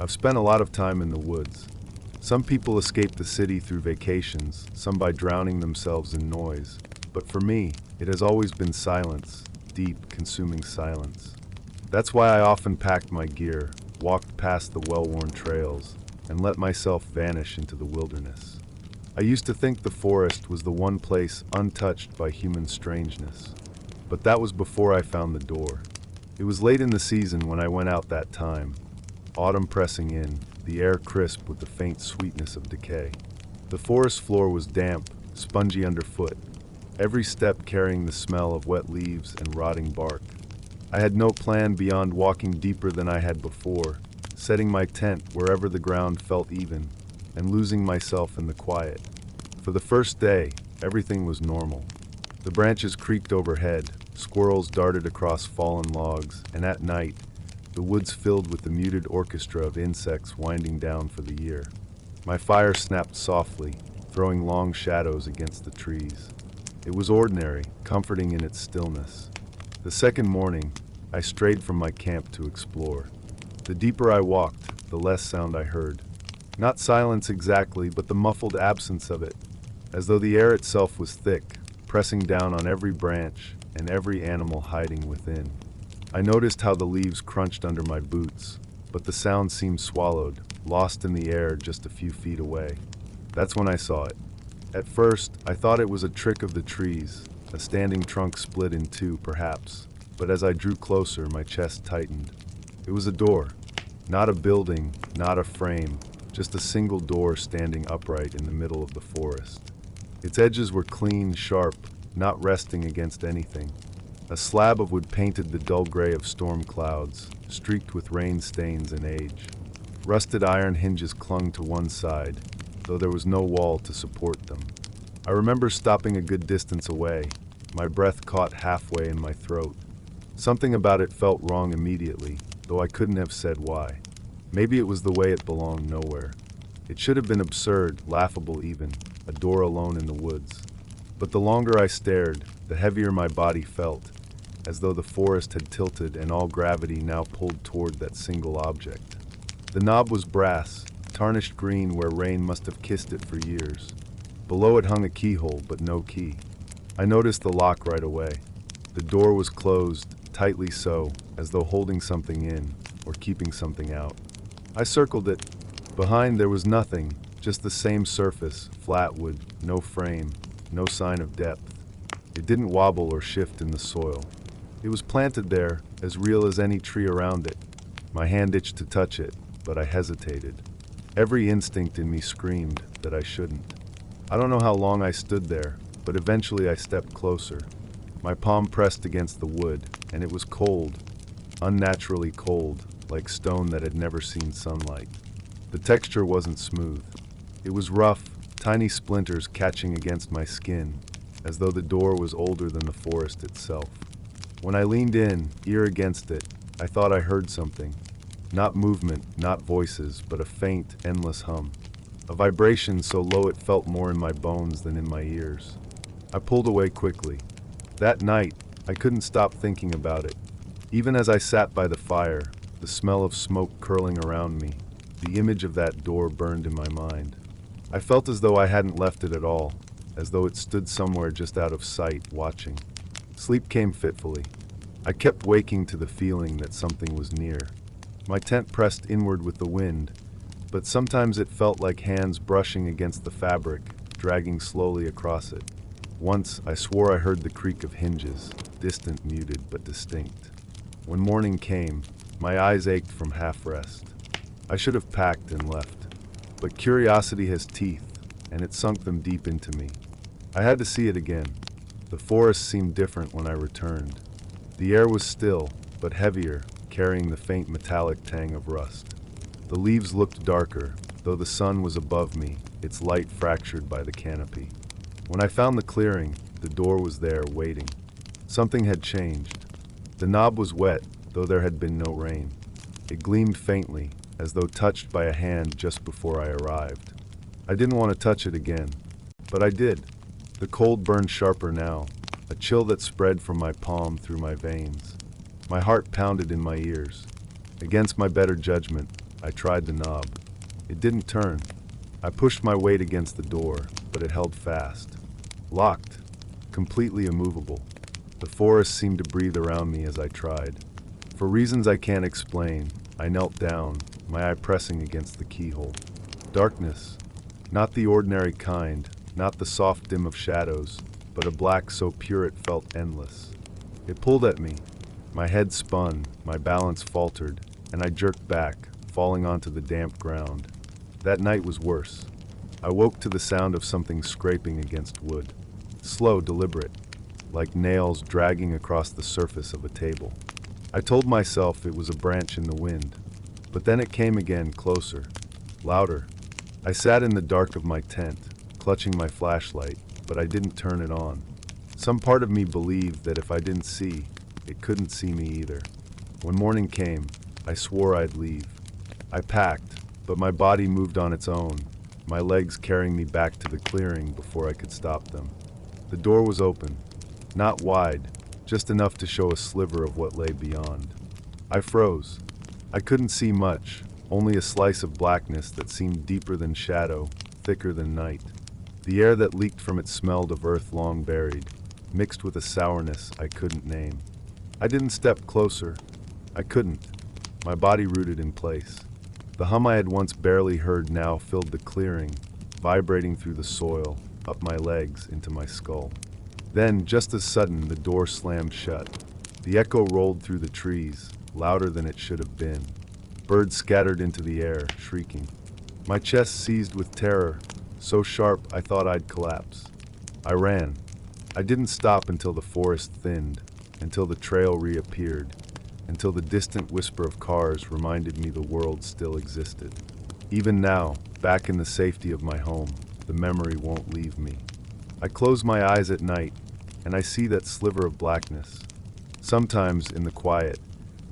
I've spent a lot of time in the woods. Some people escape the city through vacations, some by drowning themselves in noise. But for me, it has always been silence, deep, consuming silence. That's why I often packed my gear, walked past the well-worn trails, and let myself vanish into the wilderness. I used to think the forest was the one place untouched by human strangeness. But that was before I found the door. It was late in the season when I went out that time. Autumn pressing in, the air crisp with the faint sweetness of decay. The forest floor was damp, spongy underfoot, every step carrying the smell of wet leaves and rotting bark. I had no plan beyond walking deeper than I had before, setting my tent wherever the ground felt even, and losing myself in the quiet. For the first day, everything was normal. The branches creaked overhead, squirrels darted across fallen logs, and at night, the woods filled with the muted orchestra of insects winding down for the year. My fire snapped softly, throwing long shadows against the trees. It was ordinary, comforting in its stillness. The second morning, I strayed from my camp to explore. The deeper I walked, the less sound I heard. Not silence exactly, but the muffled absence of it, as though the air itself was thick, pressing down on every branch and every animal hiding within. I noticed how the leaves crunched under my boots, but the sound seemed swallowed, lost in the air just a few feet away. That's when I saw it. At first, I thought it was a trick of the trees, a standing trunk split in two, perhaps, but as I drew closer, my chest tightened. It was a door. Not a building, not a frame, just a single door standing upright in the middle of the forest. Its edges were clean, sharp, not resting against anything. A slab of wood painted the dull gray of storm clouds, streaked with rain stains and age. Rusted iron hinges clung to one side, though there was no wall to support them. I remember stopping a good distance away, my breath caught halfway in my throat. Something about it felt wrong immediately, though I couldn't have said why. Maybe it was the way it belonged nowhere. It should have been absurd, laughable even, a door alone in the woods. But the longer I stared, the heavier my body felt, as though the forest had tilted and all gravity now pulled toward that single object. The knob was brass, tarnished green where rain must have kissed it for years. Below it hung a keyhole, but no key. I noticed the lock right away. The door was closed, tightly so, as though holding something in, or keeping something out. I circled it. Behind there was nothing, just the same surface, flat wood, no frame, no sign of depth. It didn't wobble or shift in the soil. It was planted there, as real as any tree around it. My hand itched to touch it, but I hesitated. Every instinct in me screamed that I shouldn't. I don't know how long I stood there, but eventually I stepped closer. My palm pressed against the wood, and it was cold, unnaturally cold, like stone that had never seen sunlight. The texture wasn't smooth. It was rough, tiny splinters catching against my skin, as though the door was older than the forest itself. When I leaned in, ear against it, I thought I heard something. Not movement, not voices, but a faint, endless hum. A vibration so low it felt more in my bones than in my ears. I pulled away quickly. That night, I couldn't stop thinking about it. Even as I sat by the fire, the smell of smoke curling around me, the image of that door burned in my mind. I felt as though I hadn't left it at all, as though it stood somewhere just out of sight, watching. Sleep came fitfully. I kept waking to the feeling that something was near. My tent pressed inward with the wind, but sometimes it felt like hands brushing against the fabric, dragging slowly across it. Once, I swore I heard the creak of hinges, distant, muted, but distinct. When morning came, my eyes ached from half-rest. I should have packed and left. But curiosity has teeth, and it sunk them deep into me. I had to see it again. The forest seemed different when I returned. The air was still, but heavier, carrying the faint metallic tang of rust. The leaves looked darker, though the sun was above me, its light fractured by the canopy. When I found the clearing, the door was there, waiting. Something had changed. The knob was wet, though there had been no rain. It gleamed faintly, as though touched by a hand just before I arrived. I didn't want to touch it again, but I did. The cold burned sharper now, a chill that spread from my palm through my veins. My heart pounded in my ears. Against my better judgment, I tried the knob. It didn't turn. I pushed my weight against the door, but it held fast. Locked. Completely immovable. The forest seemed to breathe around me as I tried. For reasons I can't explain, I knelt down, my eye pressing against the keyhole. Darkness. Not the ordinary kind, not the soft dim of shadows, but a black so pure it felt endless. It pulled at me. My head spun, my balance faltered, and I jerked back, falling onto the damp ground. That night was worse. I woke to the sound of something scraping against wood. Slow, deliberate, like nails dragging across the surface of a table. I told myself it was a branch in the wind, but then it came again, closer, louder. I sat in the dark of my tent, clutching my flashlight, but I didn't turn it on. Some part of me believed that if I didn't see, it couldn't see me either. When morning came, I swore I'd leave. I packed, but my body moved on its own, my legs carrying me back to the clearing before I could stop them. The door was open, not wide, just enough to show a sliver of what lay beyond. I froze. I couldn't see much, only a slice of blackness that seemed deeper than shadow, thicker than night. The air that leaked from it smelled of earth long buried, mixed with a sourness I couldn't name. I didn't step closer. I couldn't. My body rooted in place. The hum I had once barely heard now filled the clearing, vibrating through the soil, up my legs, into my skull. Then, just as sudden, the door slammed shut. The echo rolled through the trees, louder than it should have been. Birds scattered into the air, shrieking. My chest seized with terror, so sharp I thought I'd collapse. I ran. I didn't stop until the forest thinned, until the trail reappeared, until the distant whisper of cars reminded me the world still existed. Even now, back in the safety of my home, the memory won't leave me. I close my eyes at night, and I see that sliver of blackness. Sometimes, in the quiet,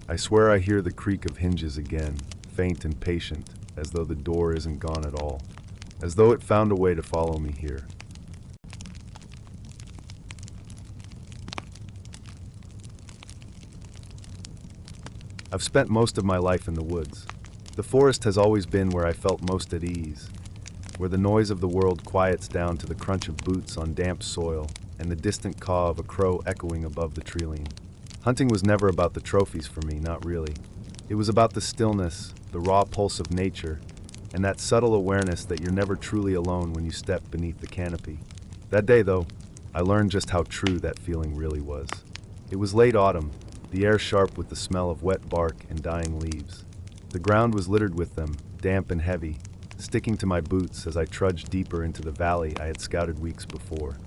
I swear I hear the creak of hinges again, faint and patient, as though the door isn't gone at all, as though it found a way to follow me here. I've spent most of my life in the woods. The forest has always been where I felt most at ease, where the noise of the world quiets down to the crunch of boots on damp soil and the distant caw of a crow echoing above the treeline. Hunting was never about the trophies for me, not really. It was about the stillness, the raw pulse of nature, and that subtle awareness that you're never truly alone when you step beneath the canopy. That day, though, I learned just how true that feeling really was. It was late autumn, the air sharp with the smell of wet bark and dying leaves. The ground was littered with them, damp and heavy, sticking to my boots as I trudged deeper into the valley I had scouted weeks before.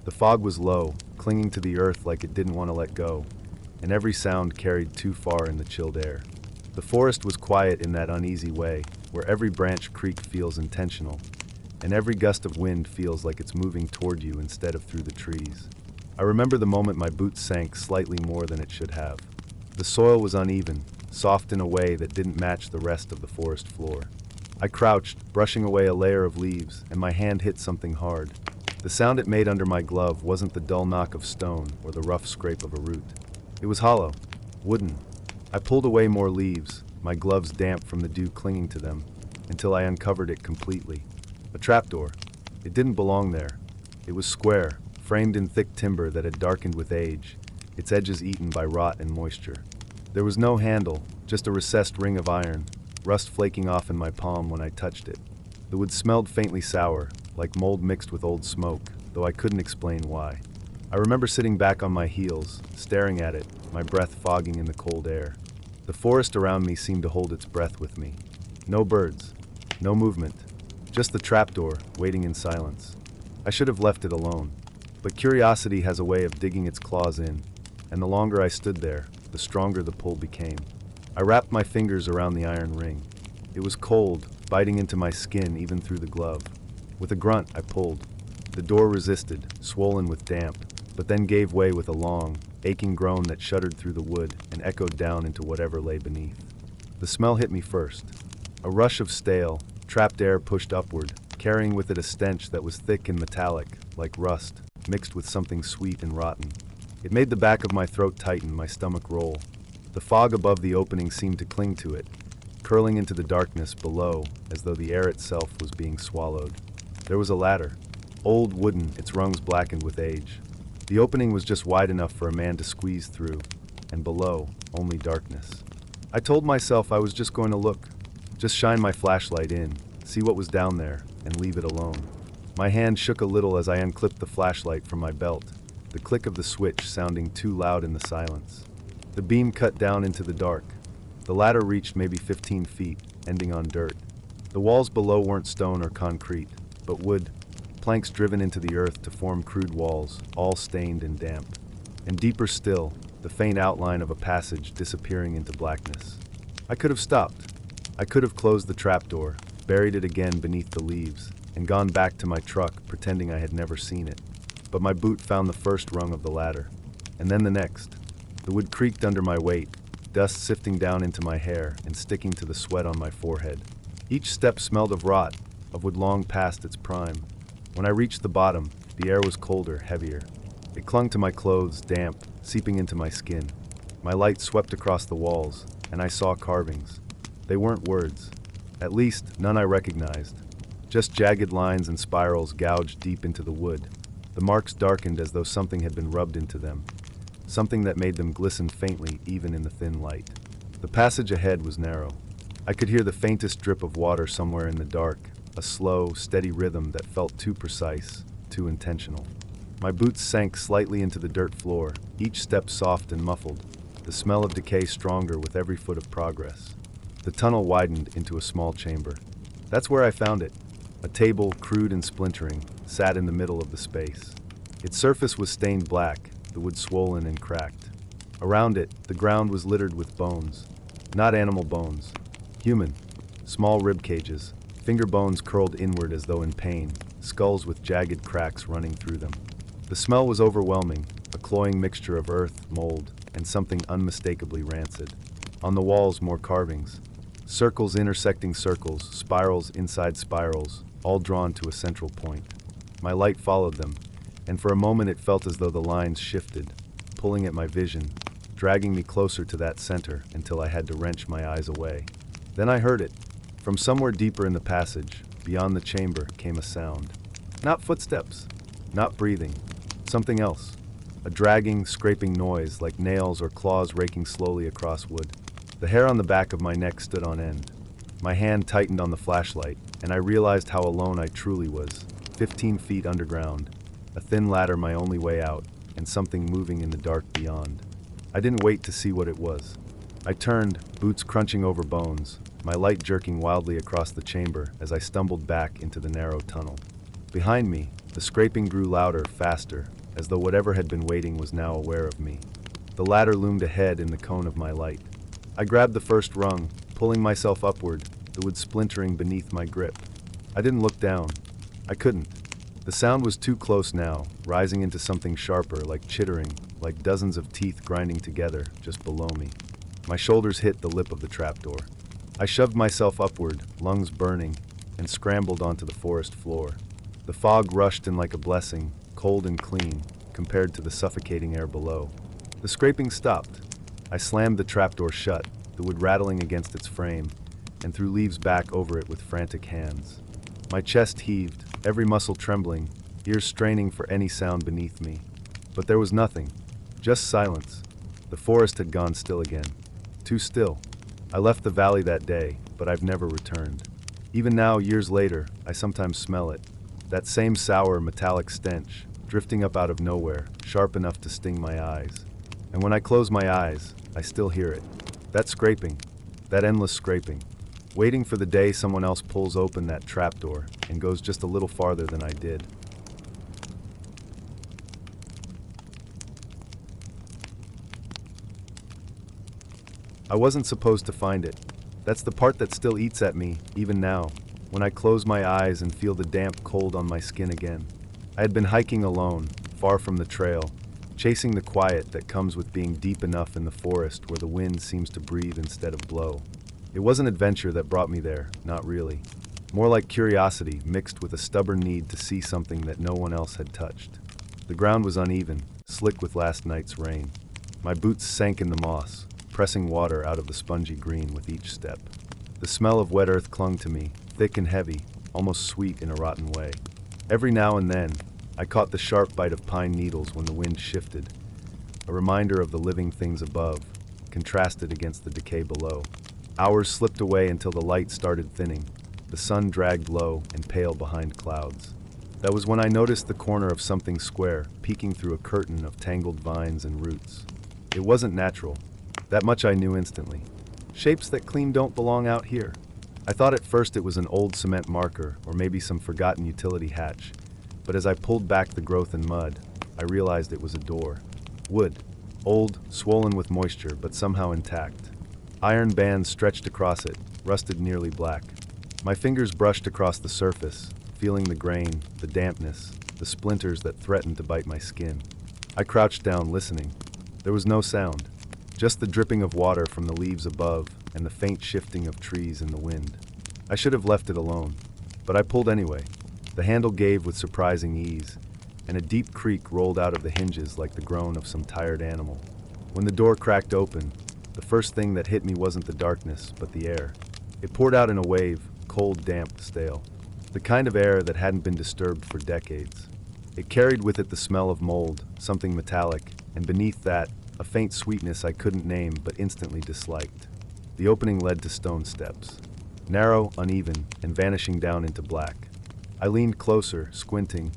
The fog was low, clinging to the earth like it didn't want to let go, and every sound carried too far in the chilled air. The forest was quiet in that uneasy way, where every branch creak feels intentional, and every gust of wind feels like it's moving toward you instead of through the trees. I remember the moment my boots sank slightly more than it should have. The soil was uneven, soft in a way that didn't match the rest of the forest floor. I crouched, brushing away a layer of leaves, and my hand hit something hard. The sound it made under my glove wasn't the dull knock of stone or the rough scrape of a root. It was hollow, wooden. I pulled away more leaves, my gloves damp from the dew clinging to them, until I uncovered it completely. A trapdoor. It didn't belong there. It was square, framed in thick timber that had darkened with age, its edges eaten by rot and moisture. There was no handle, just a recessed ring of iron, rust flaking off in my palm when I touched it. The wood smelled faintly sour, like mold mixed with old smoke, though I couldn't explain why. I remember sitting back on my heels, staring at it, my breath fogging in the cold air. The forest around me seemed to hold its breath with me. No birds, no movement, just the trapdoor, waiting in silence. I should have left it alone, but curiosity has a way of digging its claws in, and the longer I stood there, the stronger the pull became. I wrapped my fingers around the iron ring. It was cold, biting into my skin even through the glove. With a grunt, I pulled. The door resisted, swollen with damp, but then gave way with a long, aching groan that shuddered through the wood and echoed down into whatever lay beneath. The smell hit me first. A rush of stale, trapped air pushed upward, carrying with it a stench that was thick and metallic, like rust, mixed with something sweet and rotten. It made the back of my throat tighten, my stomach roll. The fog above the opening seemed to cling to it, curling into the darkness below as though the air itself was being swallowed. There was a ladder, old wooden, its rungs blackened with age. The opening was just wide enough for a man to squeeze through, and below, only darkness. I told myself I was just going to look, just shine my flashlight in, see what was down there, and leave it alone. My hand shook a little as I unclipped the flashlight from my belt, the click of the switch sounding too loud in the silence. The beam cut down into the dark. The ladder reached maybe 15 feet, ending on dirt. The walls below weren't stone or concrete, but wood, planks driven into the earth to form crude walls, all stained and damp. And deeper still, the faint outline of a passage disappearing into blackness. I could have stopped. I could have closed the trapdoor, buried it again beneath the leaves, and gone back to my truck pretending I had never seen it. But my boot found the first rung of the ladder, and then the next. The wood creaked under my weight, dust sifting down into my hair and sticking to the sweat on my forehead. Each step smelled of rot, of wood long past its prime. When I reached the bottom, the air was colder, heavier. It clung to my clothes, damp, seeping into my skin. My light swept across the walls, and I saw carvings. They weren't words. At least, none I recognized. Just jagged lines and spirals gouged deep into the wood. The marks darkened as though something had been rubbed into them. Something that made them glisten faintly even in the thin light. The passage ahead was narrow. I could hear the faintest drip of water somewhere in the dark, a slow, steady rhythm that felt too precise, too intentional. My boots sank slightly into the dirt floor, each step soft and muffled, the smell of decay stronger with every foot of progress. The tunnel widened into a small chamber. That's where I found it. A table, crude and splintering, sat in the middle of the space. Its surface was stained black, the wood swollen and cracked. Around it, the ground was littered with bones. Not animal bones. Human. Small rib cages, finger bones curled inward as though in pain, skulls with jagged cracks running through them. The smell was overwhelming, a cloying mixture of earth, mold, and something unmistakably rancid. On the walls, more carvings. Circles intersecting circles, spirals inside spirals, all drawn to a central point. My light followed them, and for a moment it felt as though the lines shifted, pulling at my vision, dragging me closer to that center until I had to wrench my eyes away. Then I heard it. From somewhere deeper in the passage, beyond the chamber, came a sound. Not footsteps, not breathing, something else. A dragging, scraping noise like nails or claws raking slowly across wood. The hair on the back of my neck stood on end. My hand tightened on the flashlight, and I realized how alone I truly was. 15 feet underground, a thin ladder my only way out, and something moving in the dark beyond. I didn't wait to see what it was. I turned, boots crunching over bones, my light jerking wildly across the chamber as I stumbled back into the narrow tunnel. Behind me, the scraping grew louder, faster, as though whatever had been waiting was now aware of me. The ladder loomed ahead in the cone of my light. I grabbed the first rung, pulling myself upward, the wood splintering beneath my grip. I didn't look down. I couldn't. The sound was too close now, rising into something sharper, like chittering, like dozens of teeth grinding together just below me. My shoulders hit the lip of the trapdoor. I shoved myself upward, lungs burning, and scrambled onto the forest floor. The fog rushed in like a blessing, cold and clean, compared to the suffocating air below. The scraping stopped. I slammed the trapdoor shut, the wood rattling against its frame, and threw leaves back over it with frantic hands. My chest heaved, every muscle trembling, ears straining for any sound beneath me. But there was nothing, just silence. The forest had gone still again. Too still. I left the valley that day, but I've never returned. Even now, years later, I sometimes smell it. That same sour, metallic stench, drifting up out of nowhere, sharp enough to sting my eyes. And when I close my eyes, I still hear it. That scraping, that endless scraping, waiting for the day someone else pulls open that trapdoor and goes just a little farther than I did. I wasn't supposed to find it. That's the part that still eats at me, even now, when I close my eyes and feel the damp cold on my skin again. I had been hiking alone, far from the trail, chasing the quiet that comes with being deep enough in the forest where the wind seems to breathe instead of blow. It wasn't adventure that brought me there, not really. More like curiosity mixed with a stubborn need to see something that no one else had touched. The ground was uneven, slick with last night's rain. My boots sank in the moss, pressing water out of the spongy green with each step. The smell of wet earth clung to me, thick and heavy, almost sweet in a rotten way. Every now and then, I caught the sharp bite of pine needles when the wind shifted, a reminder of the living things above, contrasted against the decay below. Hours slipped away until the light started thinning. The sun dragged low and pale behind clouds. That was when I noticed the corner of something square, peeking through a curtain of tangled vines and roots. It wasn't natural. That much I knew instantly. Shapes that clean don't belong out here. I thought at first it was an old cement marker or maybe some forgotten utility hatch, but as I pulled back the growth and mud, I realized it was a door. Wood. Old, swollen with moisture, but somehow intact. Iron bands stretched across it, rusted nearly black. My fingers brushed across the surface, feeling the grain, the dampness, the splinters that threatened to bite my skin. I crouched down, listening. There was no sound, just the dripping of water from the leaves above and the faint shifting of trees in the wind. I should have left it alone, but I pulled anyway. The handle gave with surprising ease, and a deep creak rolled out of the hinges like the groan of some tired animal. When the door cracked open, the first thing that hit me wasn't the darkness, but the air. It poured out in a wave, cold, damp, stale. The kind of air that hadn't been disturbed for decades. It carried with it the smell of mold, something metallic, and beneath that, a faint sweetness I couldn't name but instantly disliked. The opening led to stone steps. Narrow, uneven, and vanishing down into black. I leaned closer, squinting,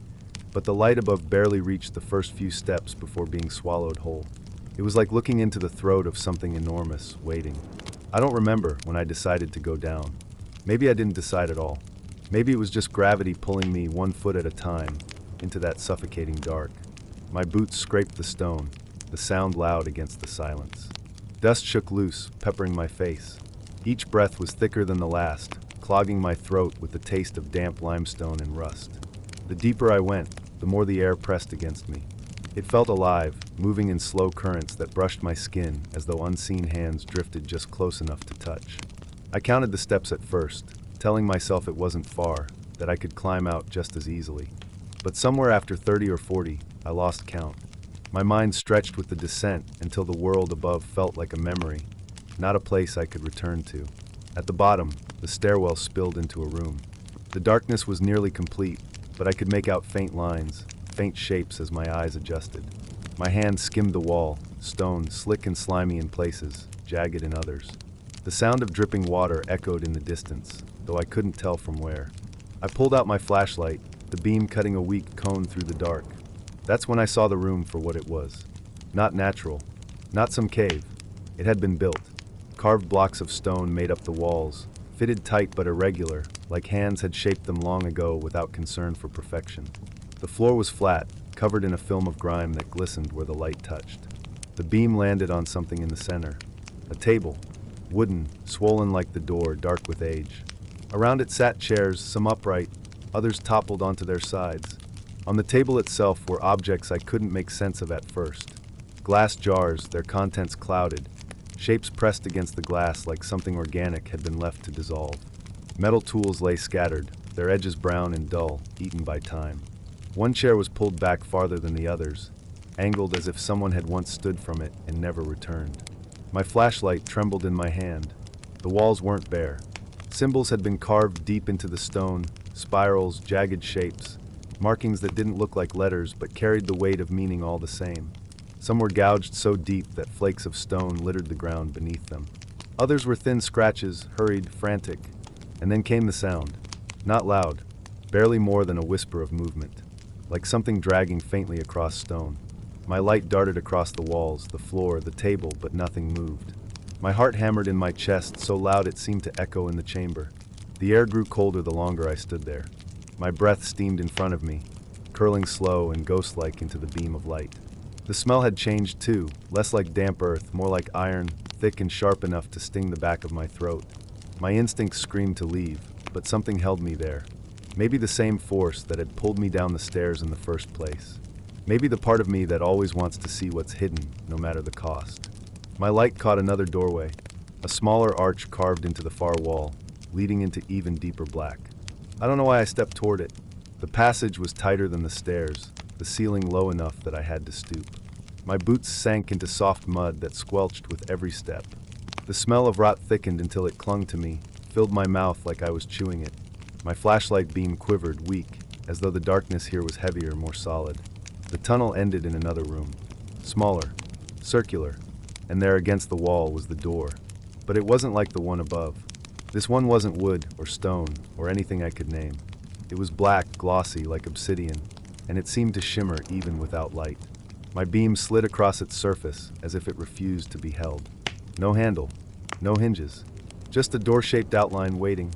but the light above barely reached the first few steps before being swallowed whole. It was like looking into the throat of something enormous, waiting. I don't remember when I decided to go down. Maybe I didn't decide at all. Maybe it was just gravity pulling me 1 foot at a time into that suffocating dark. My boots scraped the stone, the sound loud against the silence. Dust shook loose, peppering my face. Each breath was thicker than the last, clogging my throat with the taste of damp limestone and rust. The deeper I went, the more the air pressed against me. It felt alive, moving in slow currents that brushed my skin as though unseen hands drifted just close enough to touch. I counted the steps at first, telling myself it wasn't far, that I could climb out just as easily. But somewhere after 30 or 40, I lost count. My mind stretched with the descent until the world above felt like a memory, not a place I could return to. At the bottom, the stairwell spilled into a room. The darkness was nearly complete, but I could make out faint lines, faint shapes as my eyes adjusted. My hand skimmed the wall, stone slick and slimy in places, jagged in others. The sound of dripping water echoed in the distance, though I couldn't tell from where. I pulled out my flashlight, the beam cutting a weak cone through the dark. That's when I saw the room for what it was. Not natural, not some cave. It had been built. Carved blocks of stone made up the walls, fitted tight but irregular, like hands had shaped them long ago without concern for perfection. The floor was flat, covered in a film of grime that glistened where the light touched. The beam landed on something in the center. A table, wooden, swollen like the door, dark with age. Around it sat chairs, some upright, others toppled onto their sides. On the table itself were objects I couldn't make sense of at first. Glass jars, their contents clouded, shapes pressed against the glass like something organic had been left to dissolve. Metal tools lay scattered, their edges brown and dull, eaten by time. One chair was pulled back farther than the others, angled as if someone had once stood from it and never returned. My flashlight trembled in my hand. The walls weren't bare. Symbols had been carved deep into the stone, spirals, jagged shapes, markings that didn't look like letters but carried the weight of meaning all the same. Some were gouged so deep that flakes of stone littered the ground beneath them. Others were thin scratches, hurried, frantic. And then came the sound. Not loud, barely more than a whisper of movement, like something dragging faintly across stone. My light darted across the walls, the floor, the table, but nothing moved. My heart hammered in my chest so loud it seemed to echo in the chamber. The air grew colder the longer I stood there. My breath steamed in front of me, curling slow and ghost-like into the beam of light. The smell had changed too, less like damp earth, more like iron, thick and sharp enough to sting the back of my throat. My instincts screamed to leave, but something held me there. Maybe the same force that had pulled me down the stairs in the first place. Maybe the part of me that always wants to see what's hidden, no matter the cost. My light caught another doorway, a smaller arch carved into the far wall, leading into even deeper black. I don't know why I stepped toward it. The passage was tighter than the stairs, the ceiling low enough that I had to stoop. My boots sank into soft mud that squelched with every step. The smell of rot thickened until it clung to me, filled my mouth like I was chewing it. My flashlight beam quivered, weak, as though the darkness here was heavier, more solid. The tunnel ended in another room. Smaller, circular, and there against the wall was the door. But it wasn't like the one above. This one wasn't wood or stone or anything I could name. It was black, glossy, like obsidian, and it seemed to shimmer even without light. My beam slid across its surface as if it refused to be held. No handle, no hinges, just a door-shaped outline waiting.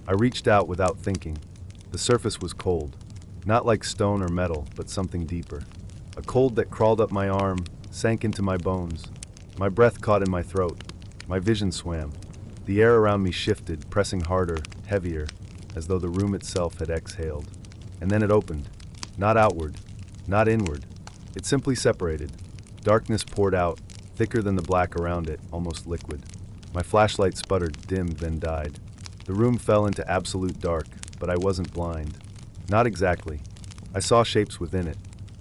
I reached out without thinking. The surface was cold, not like stone or metal, but something deeper. A cold that crawled up my arm, sank into my bones. My breath caught in my throat. My vision swam. The air around me shifted, pressing harder, heavier, as though the room itself had exhaled. And then it opened. Not outward, not inward. It simply separated. Darkness poured out, thicker than the black around it, almost liquid. My flashlight sputtered, dimmed, then died. The room fell into absolute dark, but I wasn't blind. Not exactly. I saw shapes within it.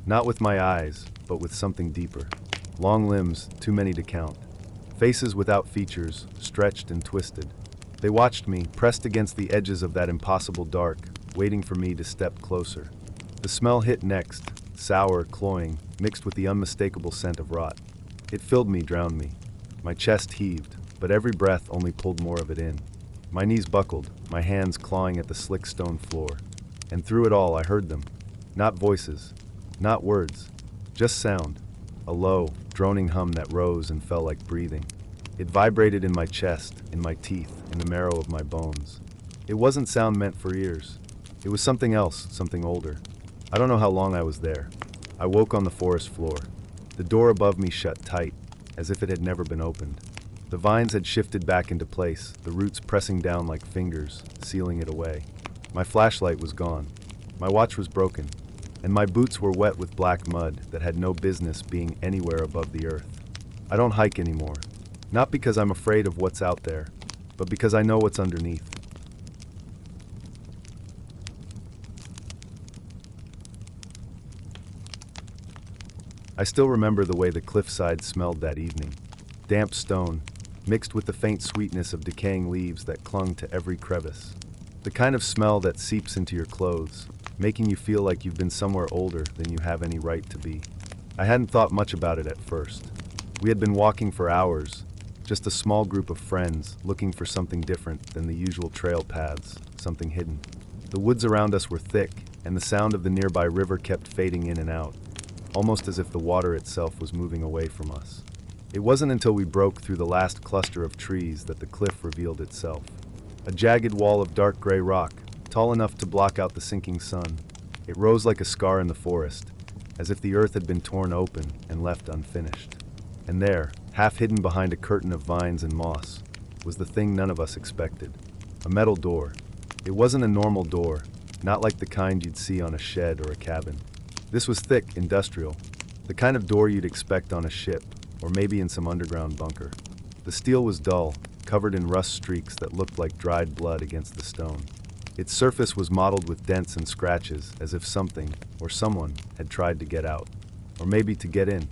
Not with my eyes, but with something deeper. Long limbs, too many to count. Faces without features, stretched and twisted. They watched me, pressed against the edges of that impossible dark, waiting for me to step closer. The smell hit next, sour, cloying, mixed with the unmistakable scent of rot. It filled me, drowned me. My chest heaved, but every breath only pulled more of it in. My knees buckled, my hands clawing at the slick stone floor. And through it all I heard them. Not voices, not words, just sound. A low, droning hum that rose and fell like breathing. It vibrated in my chest, in my teeth, in the marrow of my bones. It wasn't sound meant for ears. It was something else, something older. I don't know how long I was there. I woke on the forest floor. The door above me shut tight, as if it had never been opened. The vines had shifted back into place, the roots pressing down like fingers, sealing it away. My flashlight was gone. My watch was broken, and my boots were wet with black mud that had no business being anywhere above the earth. I don't hike anymore, not because I'm afraid of what's out there, but because I know what's underneath. I still remember the way the cliffside smelled that evening. Damp stone, mixed with the faint sweetness of decaying leaves that clung to every crevice. The kind of smell that seeps into your clothes, making you feel like you've been somewhere older than you have any right to be. I hadn't thought much about it at first. We had been walking for hours, just a small group of friends looking for something different than the usual trail paths, something hidden. The woods around us were thick, and the sound of the nearby river kept fading in and out, almost as if the water itself was moving away from us. It wasn't until we broke through the last cluster of trees that the cliff revealed itself. A jagged wall of dark gray rock, tall enough to block out the sinking sun. It rose like a scar in the forest, as if the earth had been torn open and left unfinished. And there, half hidden behind a curtain of vines and moss, was the thing none of us expected. A metal door. It wasn't a normal door, not like the kind you'd see on a shed or a cabin. This was thick, industrial, the kind of door you'd expect on a ship, or maybe in some underground bunker. The steel was dull, covered in rust streaks that looked like dried blood against the stone. Its surface was mottled with dents and scratches, as if something, or someone, had tried to get out. Or maybe to get in.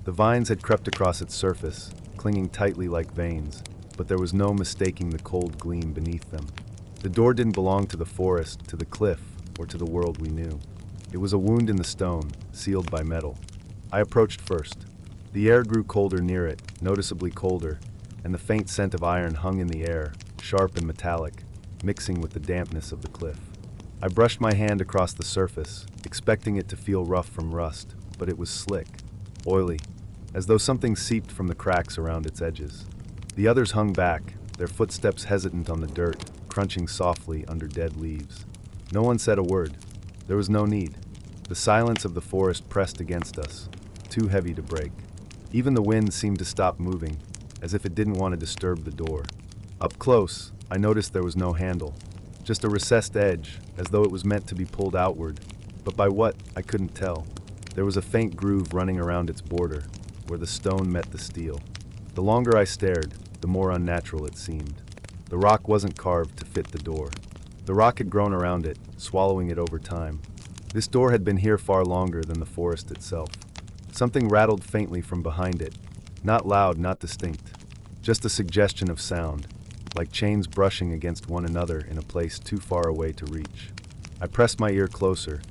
The vines had crept across its surface, clinging tightly like veins, but there was no mistaking the cold gleam beneath them. The door didn't belong to the forest, to the cliff, or to the world we knew. It was a wound in the stone, sealed by metal. I approached first. The air grew colder near it, noticeably colder, and the faint scent of iron hung in the air, sharp and metallic, mixing with the dampness of the cliff. I brushed my hand across the surface, expecting it to feel rough from rust, but it was slick, oily, as though something seeped from the cracks around its edges. The others hung back, their footsteps hesitant on the dirt, crunching softly under dead leaves. No one said a word. There was no need. The silence of the forest pressed against us, too heavy to break. Even the wind seemed to stop moving, as if it didn't want to disturb the door. Up close, I noticed there was no handle, just a recessed edge, as though it was meant to be pulled outward, but by what, I couldn't tell. There was a faint groove running around its border, where the stone met the steel. The longer I stared, the more unnatural it seemed. The rock wasn't carved to fit the door. The rock had grown around it, swallowing it over time. This door had been here far longer than the forest itself. Something rattled faintly from behind it, not loud, not distinct, just a suggestion of sound. like chains brushing against one another in a place too far away to reach. I pressed my ear closer,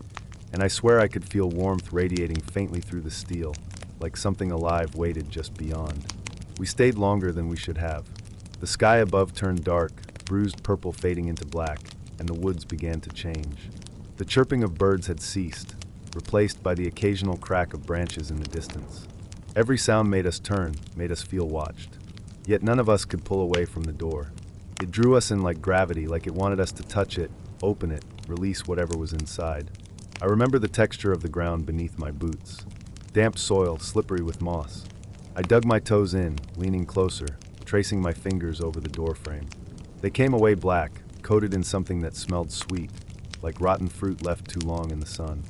and I swear I could feel warmth radiating faintly through the steel, like something alive waited just beyond. We stayed longer than we should have. The sky above turned dark, bruised purple fading into black, and the woods began to change. The chirping of birds had ceased, replaced by the occasional crack of branches in the distance. Every sound made us turn, made us feel watched. Yet none of us could pull away from the door. It drew us in like gravity, like it wanted us to touch it, open it, release whatever was inside. I remember the texture of the ground beneath my boots. Damp soil, slippery with moss. I dug my toes in, leaning closer, tracing my fingers over the doorframe. They came away black, coated in something that smelled sweet, like rotten fruit left too long in the sun.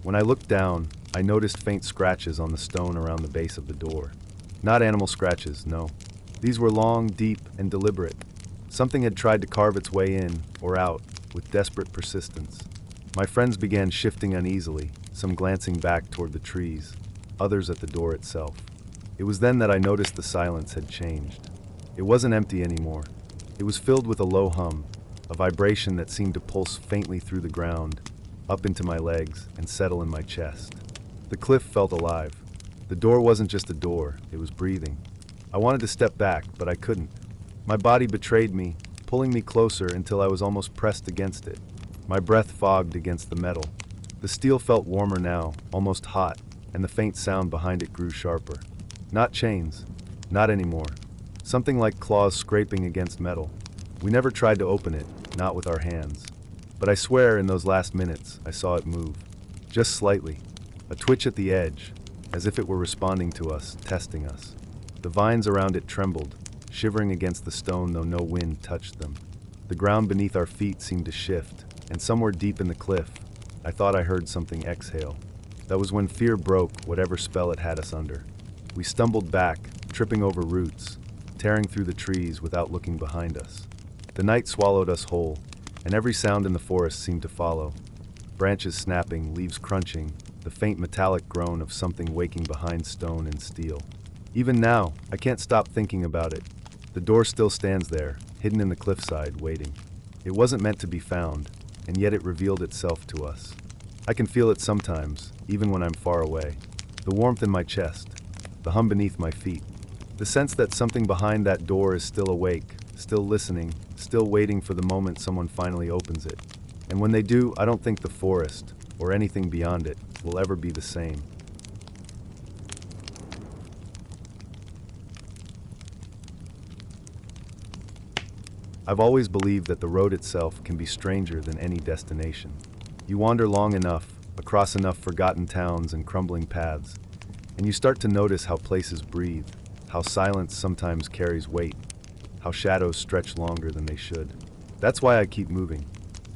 When I looked down, I noticed faint scratches on the stone around the base of the door. Not animal scratches, no. These were long, deep, and deliberate. Something had tried to carve its way in, or out, with desperate persistence. My friends began shifting uneasily, some glancing back toward the trees, others at the door itself. It was then that I noticed the silence had changed. It wasn't empty anymore. It was filled with a low hum, a vibration that seemed to pulse faintly through the ground, up into my legs, and settle in my chest. The cliff felt alive. The door wasn't just a door, it was breathing. I wanted to step back, but I couldn't. My body betrayed me, pulling me closer until I was almost pressed against it. My breath fogged against the metal. The steel felt warmer now, almost hot, and the faint sound behind it grew sharper. Not chains. Not anymore. Something like claws scraping against metal. We never tried to open it, not with our hands. But I swear in those last minutes, I saw it move. Just slightly. A twitch at the edge, as if it were responding to us, testing us. The vines around it trembled, shivering against the stone though no wind touched them. The ground beneath our feet seemed to shift, and somewhere deep in the cliff, I thought I heard something exhale. That was when fear broke whatever spell it had us under. We stumbled back, tripping over roots, tearing through the trees without looking behind us. The night swallowed us whole, and every sound in the forest seemed to follow. Branches snapping, leaves crunching, the faint metallic groan of something waking behind stone and steel. Even now, I can't stop thinking about it. The door still stands there, hidden in the cliffside, waiting. It wasn't meant to be found, and yet it revealed itself to us. I can feel it sometimes, even when I'm far away. The warmth in my chest, the hum beneath my feet. The sense that something behind that door is still awake, still listening, still waiting for the moment someone finally opens it. And when they do, I don't think the forest, or anything beyond it, will ever be the same. I've always believed that the road itself can be stranger than any destination. You wander long enough, across enough forgotten towns and crumbling paths, and you start to notice how places breathe, how silence sometimes carries weight, how shadows stretch longer than they should. That's why I keep moving.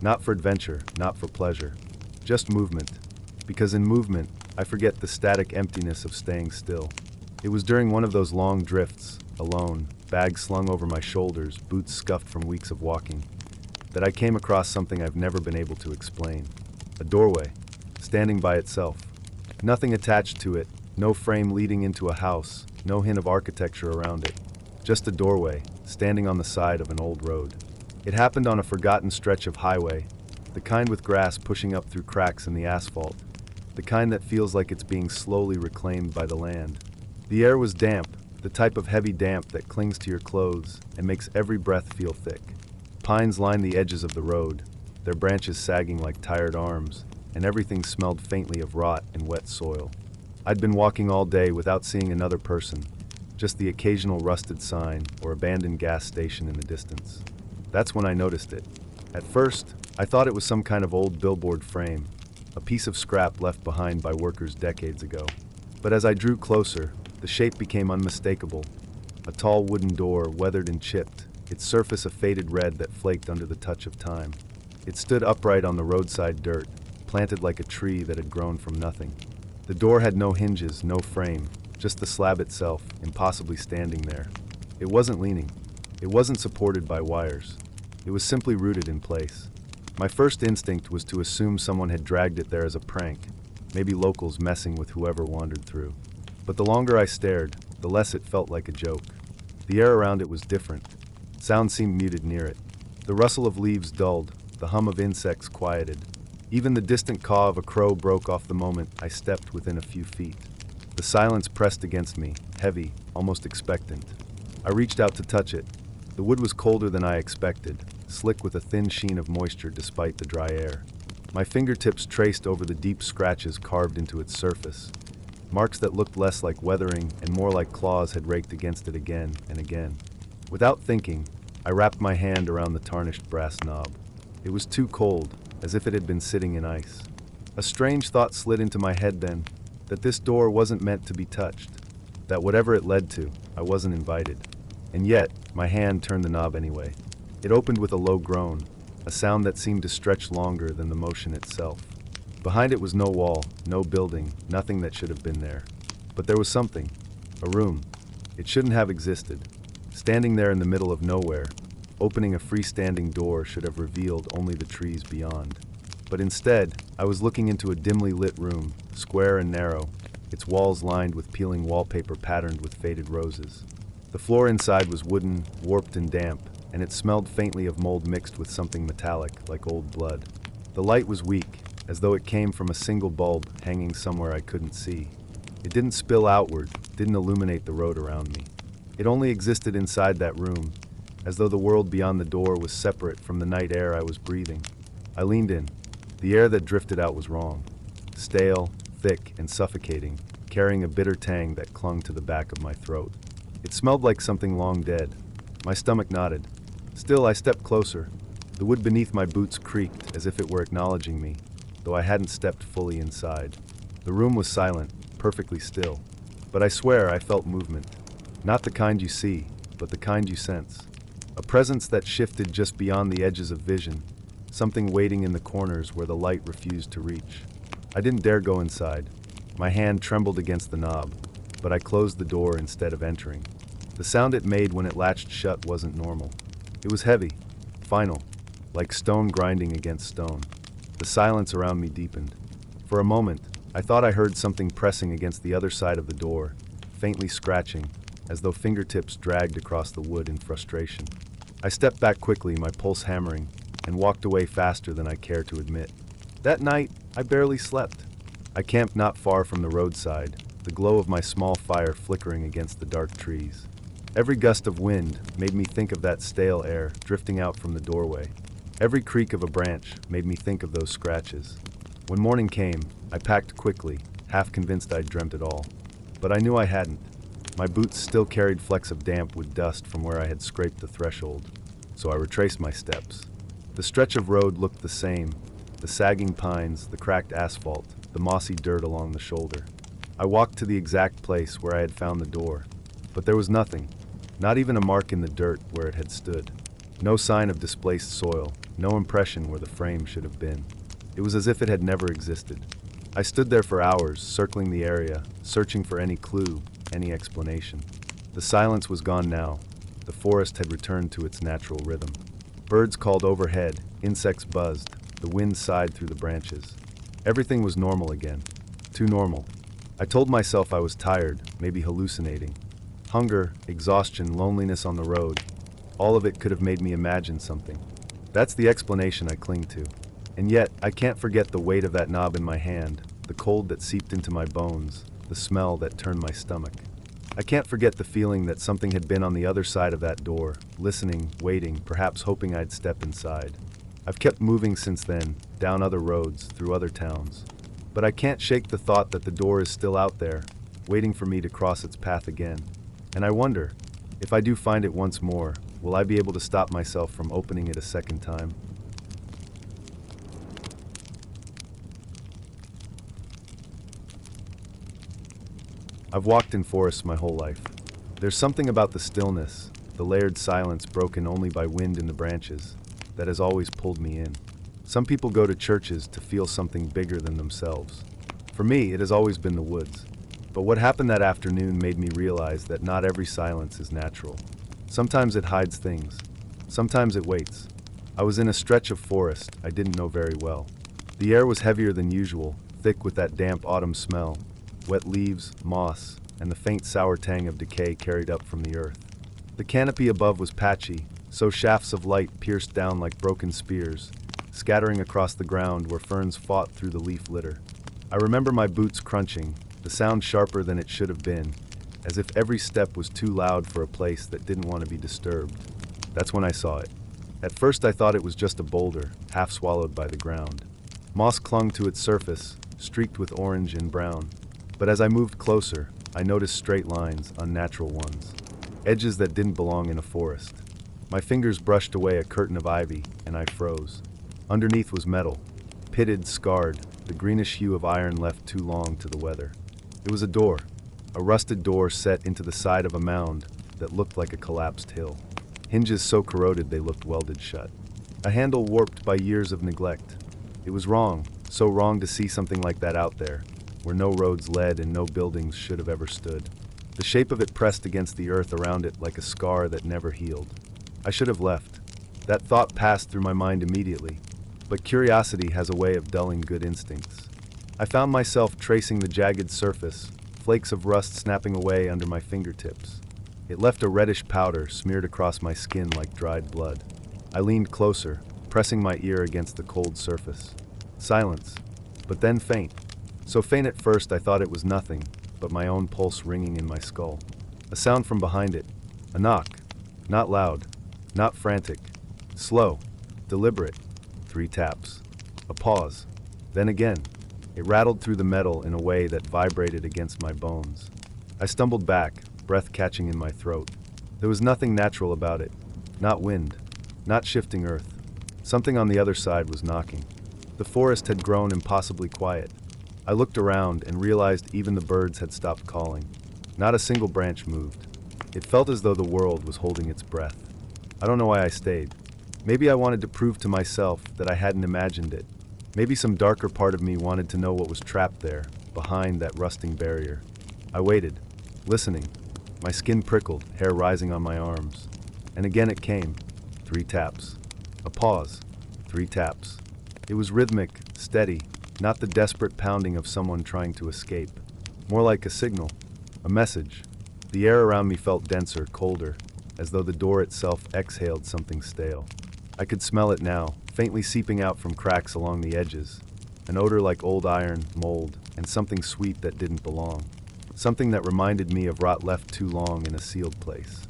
Not for adventure, not for pleasure, just movement. Because in movement, I forget the static emptiness of staying still. It was during one of those long drifts, alone, bag slung over my shoulders, boots scuffed from weeks of walking, that I came across something I've never been able to explain. A doorway, standing by itself. Nothing attached to it, no frame leading into a house, no hint of architecture around it. Just a doorway, standing on the side of an old road. It happened on a forgotten stretch of highway, the kind with grass pushing up through cracks in the asphalt, the kind that feels like it's being slowly reclaimed by the land. The air was damp, the type of heavy damp that clings to your clothes and makes every breath feel thick. Pines lined the edges of the road, their branches sagging like tired arms, and everything smelled faintly of rot and wet soil. I'd been walking all day without seeing another person, just the occasional rusted sign or abandoned gas station in the distance. That's when I noticed it. At first, I thought it was some kind of old billboard frame, a piece of scrap left behind by workers decades ago. But as I drew closer, the shape became unmistakable. A tall wooden door, weathered and chipped, its surface a faded red that flaked under the touch of time. It stood upright on the roadside dirt, planted like a tree that had grown from nothing. The door had no hinges, no frame, just the slab itself, impossibly standing there. It wasn't leaning. It wasn't supported by wires. It was simply rooted in place. My first instinct was to assume someone had dragged it there as a prank, maybe locals messing with whoever wandered through. But the longer I stared, the less it felt like a joke. The air around it was different. Sound seemed muted near it. The rustle of leaves dulled, the hum of insects quieted. Even the distant caw of a crow broke off the moment I stepped within a few feet. The silence pressed against me, heavy, almost expectant. I reached out to touch it. The wood was colder than I expected, slick with a thin sheen of moisture despite the dry air. My fingertips traced over the deep scratches carved into its surface, marks that looked less like weathering and more like claws had raked against it again and again. Without thinking, I wrapped my hand around the tarnished brass knob. It was too cold, as if it had been sitting in ice. A strange thought slid into my head then, that this door wasn't meant to be touched, that whatever it led to, I wasn't invited. And yet, my hand turned the knob anyway. It opened with a low groan, a sound that seemed to stretch longer than the motion itself. Behind it was no wall, no building, nothing that should have been there. But there was something, a room. It shouldn't have existed. Standing there in the middle of nowhere, opening a freestanding door should have revealed only the trees beyond. But instead, I was looking into a dimly lit room, square and narrow, its walls lined with peeling wallpaper patterned with faded roses. The floor inside was wooden, warped and damp, and it smelled faintly of mold mixed with something metallic, like old blood. The light was weak, as though it came from a single bulb hanging somewhere I couldn't see. It didn't spill outward, didn't illuminate the road around me. It only existed inside that room, as though the world beyond the door was separate from the night air I was breathing. I leaned in. The air that drifted out was wrong. Stale, thick, and suffocating, carrying a bitter tang that clung to the back of my throat. It smelled like something long dead. My stomach knotted. Still, I stepped closer. The wood beneath my boots creaked as if it were acknowledging me, though I hadn't stepped fully inside. The room was silent, perfectly still. But I swear I felt movement. Not the kind you see, but the kind you sense. A presence that shifted just beyond the edges of vision, something waiting in the corners where the light refused to reach. I didn't dare go inside. My hand trembled against the knob, but I closed the door instead of entering. The sound it made when it latched shut wasn't normal. It was heavy, final, like stone grinding against stone. The silence around me deepened. For a moment, I thought I heard something pressing against the other side of the door, faintly scratching, as though fingertips dragged across the wood in frustration. I stepped back quickly, my pulse hammering, and walked away faster than I cared to admit. That night, I barely slept. I camped not far from the roadside, the glow of my small fire flickering against the dark trees. Every gust of wind made me think of that stale air drifting out from the doorway. Every creak of a branch made me think of those scratches. When morning came, I packed quickly, half convinced I'd dreamt it all. But I knew I hadn't. My boots still carried flecks of damp with dust from where I had scraped the threshold, so I retraced my steps. The stretch of road looked the same, the sagging pines, the cracked asphalt, the mossy dirt along the shoulder. I walked to the exact place where I had found the door, but there was nothing. Not even a mark in the dirt where it had stood. No sign of displaced soil, no impression where the frame should have been. It was as if it had never existed. I stood there for hours, circling the area, searching for any clue, any explanation. The silence was gone now. The forest had returned to its natural rhythm. Birds called overhead, insects buzzed, the wind sighed through the branches. Everything was normal again. Too normal. I told myself I was tired, maybe hallucinating. Hunger, exhaustion, loneliness on the road, all of it could have made me imagine something. That's the explanation I cling to. And yet, I can't forget the weight of that knob in my hand, the cold that seeped into my bones, the smell that turned my stomach. I can't forget the feeling that something had been on the other side of that door, listening, waiting, perhaps hoping I'd step inside. I've kept moving since then, down other roads, through other towns. But I can't shake the thought that the door is still out there, waiting for me to cross its path again. And I wonder, if I do find it once more, will I be able to stop myself from opening it a second time? I've walked in forests my whole life. There's something about the stillness, the layered silence broken only by wind in the branches, that has always pulled me in. Some people go to churches to feel something bigger than themselves. For me, it has always been the woods. But what happened that afternoon made me realize that not every silence is natural. Sometimes it hides things. Sometimes it waits. I was in a stretch of forest I didn't know very well. The air was heavier than usual, thick with that damp autumn smell, wet leaves, moss, and the faint sour tang of decay carried up from the earth. The canopy above was patchy, so shafts of light pierced down like broken spears, scattering across the ground where ferns fought through the leaf litter. I remember my boots crunching, the sound sharper than it should have been, as if every step was too loud for a place that didn't want to be disturbed. That's when I saw it. At first I thought it was just a boulder, half swallowed by the ground. Moss clung to its surface, streaked with orange and brown. But as I moved closer, I noticed straight lines, unnatural ones. Edges that didn't belong in a forest. My fingers brushed away a curtain of ivy, and I froze. Underneath was metal, pitted, scarred, the greenish hue of iron left too long to the weather. It was a door, a rusted door set into the side of a mound that looked like a collapsed hill. Hinges so corroded they looked welded shut. A handle warped by years of neglect. It was wrong, so wrong to see something like that out there, where no roads led and no buildings should have ever stood. The shape of it pressed against the earth around it like a scar that never healed. I should have left. That thought passed through my mind immediately, but curiosity has a way of dulling good instincts. I found myself tracing the jagged surface, flakes of rust snapping away under my fingertips. It left a reddish powder smeared across my skin like dried blood. I leaned closer, pressing my ear against the cold surface. Silence, but then faint. So faint at first I thought it was nothing, but my own pulse ringing in my skull. A sound from behind it. A knock. Not loud. Not frantic. Slow. Deliberate. 3 taps. A pause. Then again. It rattled through the metal in a way that vibrated against my bones. I stumbled back, breath catching in my throat. There was nothing natural about it. Not wind. Not shifting earth. Something on the other side was knocking. The forest had grown impossibly quiet. I looked around and realized even the birds had stopped calling. Not a single branch moved. It felt as though the world was holding its breath. I don't know why I stayed. Maybe I wanted to prove to myself that I hadn't imagined it. Maybe some darker part of me wanted to know what was trapped there, behind that rusting barrier. I waited, listening. My skin prickled, hair rising on my arms. And again it came. 3 taps. A pause. 3 taps. It was rhythmic, steady, not the desperate pounding of someone trying to escape. More like a signal, a message. The air around me felt denser, colder, as though the door itself exhaled something stale. I could smell it now, faintly seeping out from cracks along the edges. An odor like old iron, mold, and something sweet that didn't belong. Something that reminded me of rot left too long in a sealed place.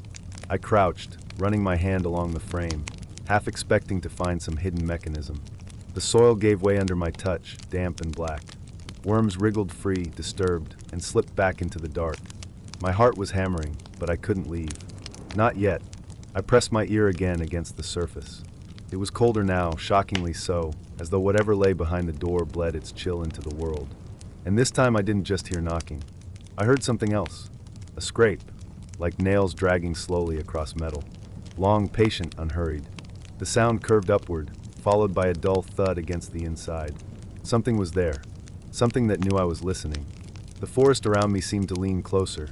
I crouched, running my hand along the frame, half expecting to find some hidden mechanism. The soil gave way under my touch, damp and black. Worms wriggled free, disturbed, and slipped back into the dark. My heart was hammering, but I couldn't leave. Not yet. I pressed my ear again against the surface. It was colder now, shockingly so, as though whatever lay behind the door bled its chill into the world. And this time I didn't just hear knocking. I heard something else. A scrape, like nails dragging slowly across metal. Long, patient, unhurried. The sound curved upward, followed by a dull thud against the inside. Something was there. Something that knew I was listening. The forest around me seemed to lean closer,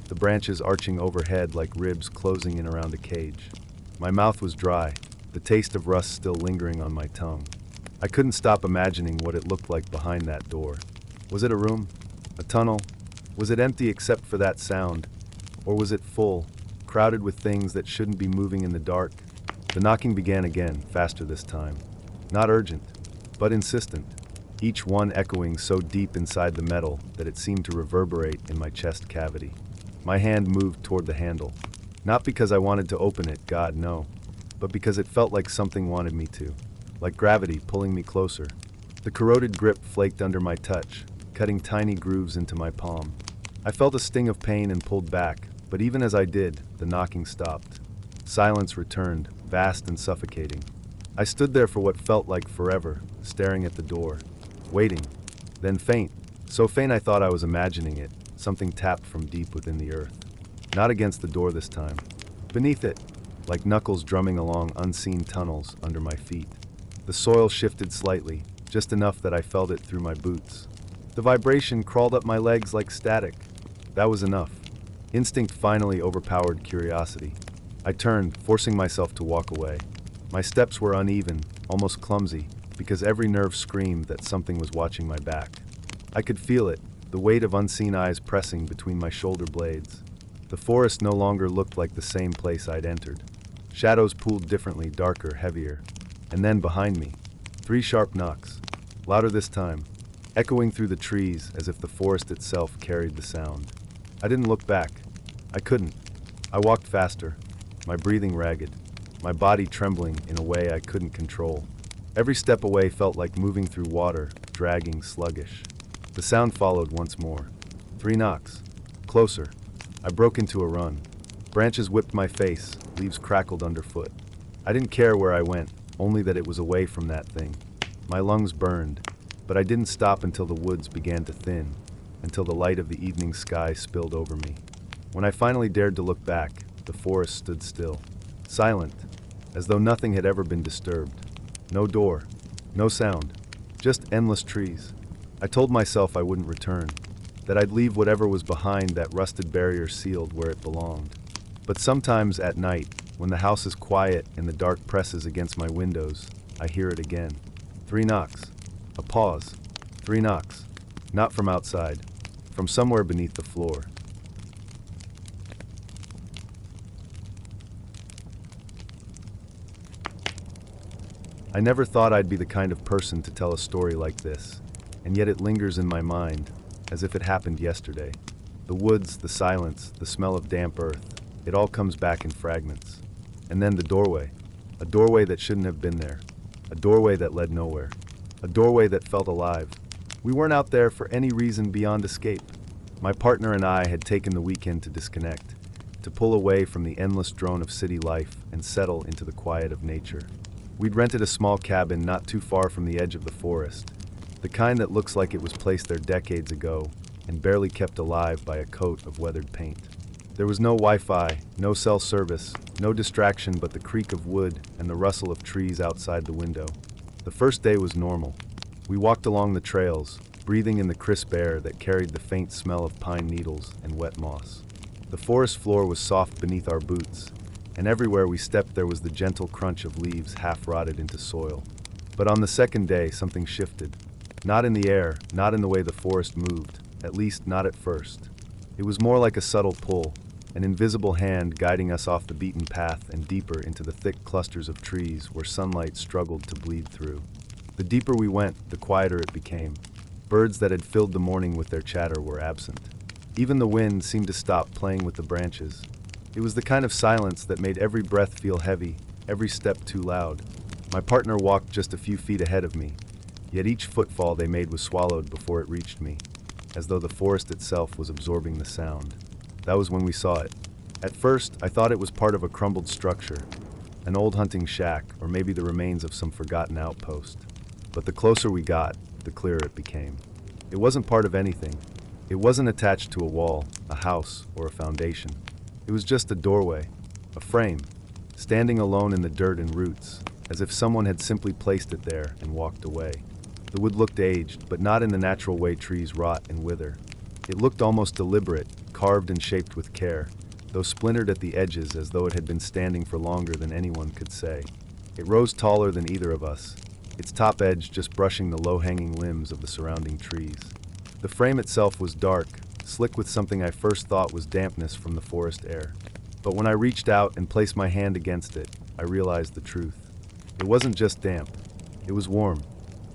the branches arching overhead like ribs closing in around a cage. My mouth was dry, the taste of rust still lingering on my tongue. I couldn't stop imagining what it looked like behind that door. Was it a room? A tunnel? Was it empty except for that sound? Or was it full, crowded with things that shouldn't be moving in the dark? The knocking began again, faster this time. Not urgent, but insistent. Each one echoing so deep inside the metal that it seemed to reverberate in my chest cavity. My hand moved toward the handle. Not because I wanted to open it, God, no, but because it felt like something wanted me to. Like gravity pulling me closer. The corroded grip flaked under my touch, cutting tiny grooves into my palm. I felt a sting of pain and pulled back, but even as I did, the knocking stopped. Silence returned, vast and suffocating. I stood there for what felt like forever, staring at the door, waiting. Then faint, so faint I thought I was imagining it, something tapped from deep within the earth. Not against the door this time. Beneath it, like knuckles drumming along unseen tunnels under my feet. The soil shifted slightly, just enough that I felt it through my boots. The vibration crawled up my legs like static. That was enough. Instinct finally overpowered curiosity. I turned, forcing myself to walk away. My steps were uneven, almost clumsy, because every nerve screamed that something was watching my back. I could feel it, the weight of unseen eyes pressing between my shoulder blades. The forest no longer looked like the same place I'd entered. Shadows pooled differently, darker, heavier. And then behind me, 3 sharp knocks, louder this time, echoing through the trees as if the forest itself carried the sound. I didn't look back. I couldn't. I walked faster, my breathing ragged, my body trembling in a way I couldn't control. Every step away felt like moving through water, dragging, sluggish. The sound followed once more. 3 knocks. Closer. I broke into a run. Branches whipped my face, leaves crackled underfoot. I didn't care where I went, only that it was away from that thing. My lungs burned, but I didn't stop until the woods began to thin, until the light of the evening sky spilled over me. When I finally dared to look back, the forest stood still, silent, as though nothing had ever been disturbed. No door, no sound, just endless trees. I told myself I wouldn't return, that I'd leave whatever was behind that rusted barrier sealed where it belonged. But sometimes at night, when the house is quiet and the dark presses against my windows, I hear it again. 3 knocks. A pause. 3 knocks. Not from outside, from somewhere beneath the floor. I never thought I'd be the kind of person to tell a story like this, and yet it lingers in my mind, as if it happened yesterday. The woods, the silence, the smell of damp earth, it all comes back in fragments. And then the doorway. A doorway that shouldn't have been there. A doorway that led nowhere. A doorway that felt alive. We weren't out there for any reason beyond escape. My partner and I had taken the weekend to disconnect, to pull away from the endless drone of city life and settle into the quiet of nature. We'd rented a small cabin not too far from the edge of the forest, the kind that looks like it was placed there decades ago and barely kept alive by a coat of weathered paint. There was no Wi-Fi, no cell service, no distraction but the creak of wood and the rustle of trees outside the window. The first day was normal. We walked along the trails, breathing in the crisp air that carried the faint smell of pine needles and wet moss. The forest floor was soft beneath our boots, and everywhere we stepped there was the gentle crunch of leaves half rotted into soil. But on the second day, something shifted. Not in the air, not in the way the forest moved, at least not at first. It was more like a subtle pull, an invisible hand guiding us off the beaten path and deeper into the thick clusters of trees where sunlight struggled to bleed through. The deeper we went, the quieter it became. Birds that had filled the morning with their chatter were absent. Even the wind seemed to stop playing with the branches. It was the kind of silence that made every breath feel heavy, every step too loud. My partner walked just a few feet ahead of me, yet each footfall they made was swallowed before it reached me, as though the forest itself was absorbing the sound. That was when we saw it. At first, I thought it was part of a crumbled structure, an old hunting shack, or maybe the remains of some forgotten outpost. But the closer we got, the clearer it became. It wasn't part of anything. It wasn't attached to a wall, a house, or a foundation. It was just a doorway, a frame, standing alone in the dirt and roots, as if someone had simply placed it there and walked away. The wood looked aged, but not in the natural way trees rot and wither. It looked almost deliberate, carved and shaped with care, though splintered at the edges as though it had been standing for longer than anyone could say. It rose taller than either of us, its top edge just brushing the low-hanging limbs of the surrounding trees. The frame itself was dark, slick with something I first thought was dampness from the forest air. But when I reached out and placed my hand against it, I realized the truth. It wasn't just damp. It was warm.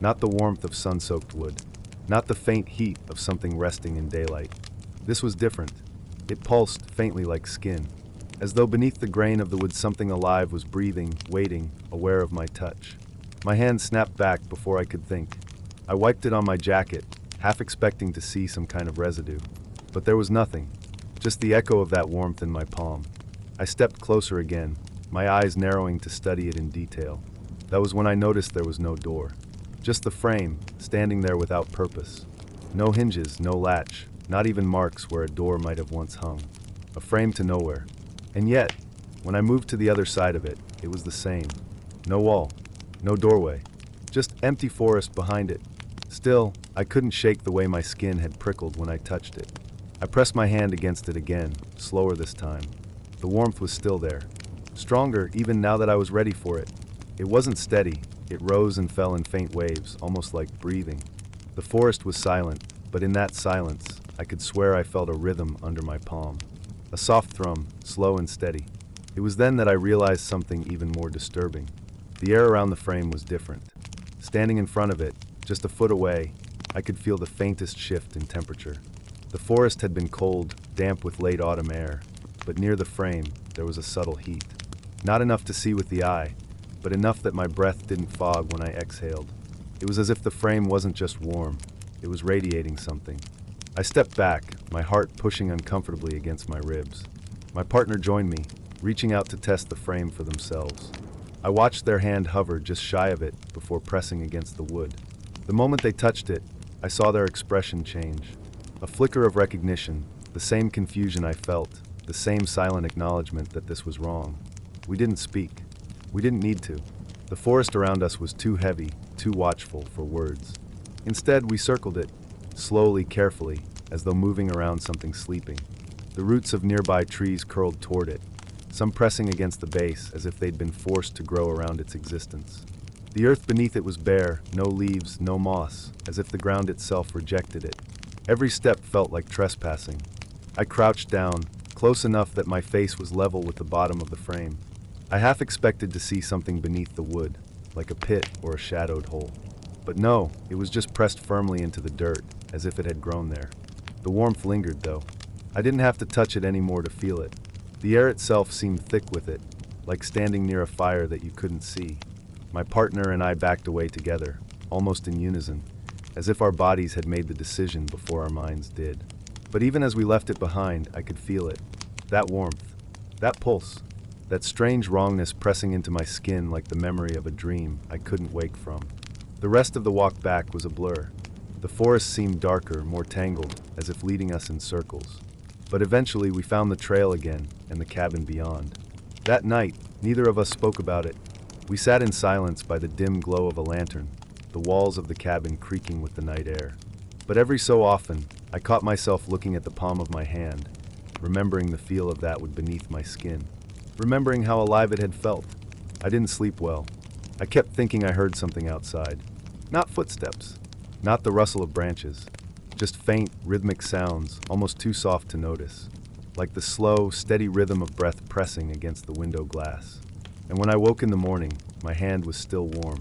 Not the warmth of sun-soaked wood. Not the faint heat of something resting in daylight. This was different. It pulsed faintly like skin, as though beneath the grain of the wood something alive was breathing, waiting, aware of my touch. My hand snapped back before I could think. I wiped it on my jacket, half expecting to see some kind of residue. But there was nothing, just the echo of that warmth in my palm. I stepped closer again, my eyes narrowing to study it in detail. That was when I noticed there was no door. Just the frame, standing there without purpose. No hinges, no latch, not even marks where a door might have once hung. A frame to nowhere. And yet, when I moved to the other side of it, it was the same. No wall, no doorway, just empty forest behind it. Still, I couldn't shake the way my skin had prickled when I touched it. I pressed my hand against it again, slower this time. The warmth was still there. Stronger even now that I was ready for it. It wasn't steady. It rose and fell in faint waves, almost like breathing. The forest was silent, but in that silence, I could swear I felt a rhythm under my palm. A soft thrum, slow and steady. It was then that I realized something even more disturbing. The air around the frame was different. Standing in front of it, just a foot away, I could feel the faintest shift in temperature. The forest had been cold, damp with late autumn air, but near the frame, there was a subtle heat. Not enough to see with the eye, but enough that my breath didn't fog when I exhaled. It was as if the frame wasn't just warm, it was radiating something. I stepped back, my heart pushing uncomfortably against my ribs. My partner joined me, reaching out to test the frame for themselves. I watched their hand hover just shy of it before pressing against the wood. The moment they touched it, I saw their expression change. A flicker of recognition, the same confusion I felt, the same silent acknowledgement that this was wrong. We didn't speak. We didn't need to. The forest around us was too heavy, too watchful for words. Instead, we circled it, slowly, carefully, as though moving around something sleeping. The roots of nearby trees curled toward it, some pressing against the base as if they'd been forced to grow around its existence. The earth beneath it was bare, no leaves, no moss, as if the ground itself rejected it. Every step felt like trespassing. I crouched down, close enough that my face was level with the bottom of the frame. I half expected to see something beneath the wood, like a pit or a shadowed hole. But no, it was just pressed firmly into the dirt, as if it had grown there. The warmth lingered, though. I didn't have to touch it anymore to feel it. The air itself seemed thick with it, like standing near a fire that you couldn't see. My partner and I backed away together, almost in unison, as if our bodies had made the decision before our minds did. But even as we left it behind, I could feel it. That warmth, that pulse, that strange wrongness pressing into my skin like the memory of a dream I couldn't wake from. The rest of the walk back was a blur. The forest seemed darker, more tangled, as if leading us in circles. But eventually we found the trail again, and the cabin beyond. That night, neither of us spoke about it. We sat in silence by the dim glow of a lantern, the walls of the cabin creaking with the night air. But every so often, I caught myself looking at the palm of my hand, remembering the feel of that wood beneath my skin, remembering how alive it had felt. I didn't sleep well. I kept thinking I heard something outside. Not footsteps, not the rustle of branches, just faint, rhythmic sounds, almost too soft to notice, like the slow, steady rhythm of breath pressing against the window glass. And when I woke in the morning, my hand was still warm.